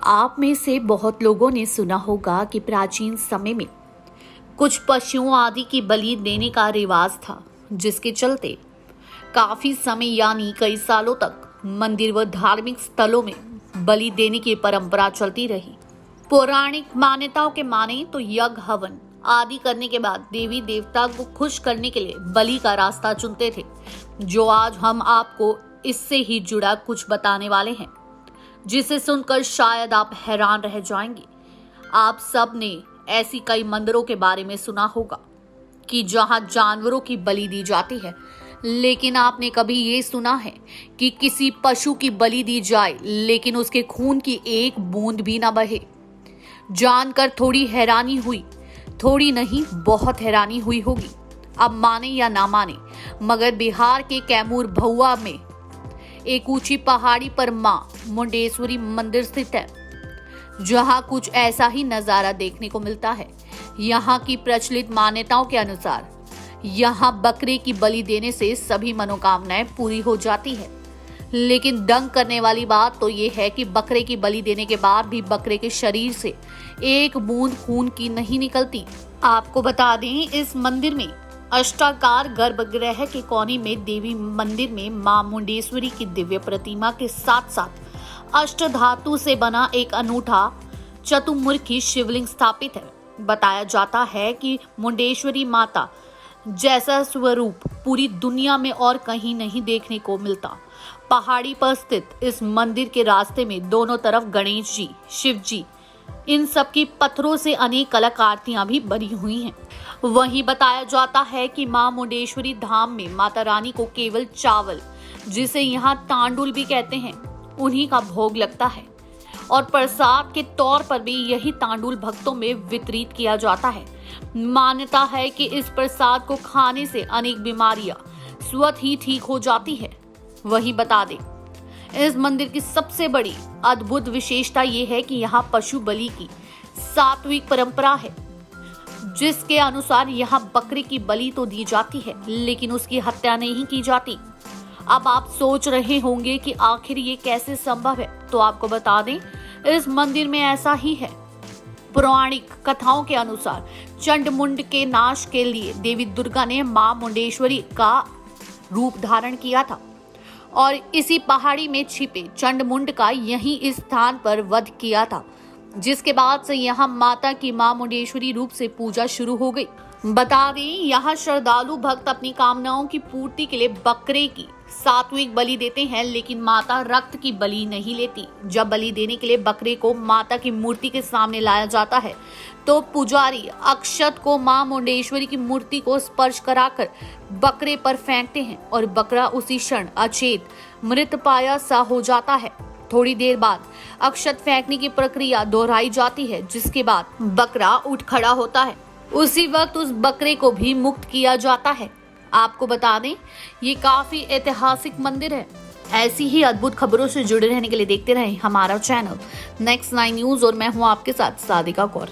आप में से बहुत लोगों ने सुना होगा कि प्राचीन समय में कुछ पशुओं आदि की बलि देने का रिवाज था, जिसके चलते काफी समय यानी कई सालों तक मंदिर व धार्मिक स्थलों में बलि देने की परंपरा चलती रही। पौराणिक मान्यताओं के माने तो यज्ञ हवन आदि करने के बाद देवी देवता को खुश करने के लिए बलि का रास्ता चुनते थे, जो आज हम आपको इससे ही जुड़ा कुछ बताने वाले हैं, जिसे सुनकर शायद आप हैरान रह जाएंगे। आप सब ने ऐसी कई मंदिरों के बारे में सुना होगा कि जहां जानवरों की बलि दी जाती है, लेकिन आपने कभी ये सुना है कि किसी पशु की बलि दी जाए लेकिन उसके खून की एक बूंद भी ना बहे? जानकर थोड़ी हैरानी हुई, थोड़ी नहीं बहुत हैरानी हुई होगी। अब माने या ना माने, मगर बिहार के कैमूर भौआ में एक ऊंची पहाड़ी पर मां मुंडेश्वरी मंदिर स्थित है, जहां कुछ ऐसा ही नजारा देखने को मिलता है। यहाँ की प्रचलित मान्यताओं के अनुसार यहाँ बकरे की बलि देने से सभी मनोकामनाएं पूरी हो जाती है, लेकिन दंग करने वाली बात तो ये है कि बकरे की बलि देने के बाद भी बकरे के शरीर से एक बूंद खून की नहीं निकलती। आपको बता दें, इस मंदिर में अष्टाकार गर्भगृह के कोने में देवी मंदिर में मां मुंडेश्वरी की दिव्य प्रतिमा के साथ साथ अष्टधातु से बना एक अनूठा चतुर्मुखी शिवलिंग स्थापित है। बताया जाता है कि मुंडेश्वरी माता जैसा स्वरूप पूरी दुनिया में और कहीं नहीं देखने को मिलता। पहाड़ी पर स्थित इस मंदिर के रास्ते में दोनों तरफ गणेश जी, शिव जी, इन सब की पत्थरों से अनेक कलाकृतियां भी बनी हुई हैं। वहीं बताया जाता है कि मां मुंडेश्वरी धाम में माता रानी को केवल चावल, जिसे यहाँ तांडुल भी कहते हैं, उन्हीं का भोग लगता है और प्रसाद के तौर पर भी यही तांडुल भक्तों में वितरित किया जाता है। मान्यता है कि इस प्रसाद को खाने से अनेक बीमारियां स्वतः ही ठीक हो जाती है। वही बता दें, इस मंदिर की सबसे बड़ी अद्भुत विशेषता यह है कि यहाँ पशु बलि की सात्विक परंपरा है, जिसके अनुसार यहाँ बकरे की बलि तो दी जाती है, लेकिन उसकी हत्या नहीं की जाती। अब आप सोच रहे होंगे कि आखिर ये कैसे संभव है, तो आपको बता दें, इस मंदिर में ऐसा ही है। पौराणिक कथाओं के अनुसार चंडमुंड के नाश के लिए देवी दुर्गा ने मां मुंडेश्वरी का रूप धारण किया था और इसी पहाड़ी में छिपे चंडमुंड का यही इस स्थान पर वध किया था, जिसके बाद से यहाँ माता की मां मुंडेश्वरी रूप से पूजा शुरू हो गई। बता दें, यहाँ श्रद्धालु भक्त अपनी कामनाओं की पूर्ति के लिए बकरे की सात्विक बलि देते हैं, लेकिन माता रक्त की बलि नहीं लेती। जब बलि देने के लिए बकरे को माता की मूर्ति के सामने लाया जाता है, तो पुजारी अक्षत को मां मुंडेश्वरी की मूर्ति को स्पर्श कराकर बकरे पर फेंकते हैं और बकरा उसी क्षण अचेत मृत पाया सा हो जाता है। थोड़ी देर बाद अक्षत फेंकने की प्रक्रिया दोहराई जाती है, जिसके बाद बकरा उठ खड़ा होता है। उसी वक्त उस बकरे को भी मुक्त किया जाता है। आपको बता दें, ये काफी ऐतिहासिक मंदिर है। ऐसी ही अद्भुत खबरों से जुड़े रहने के लिए देखते रहें हमारा चैनल नेक्स्ट 9 न्यूज और मैं हूं आपके साथ सादिका कौर।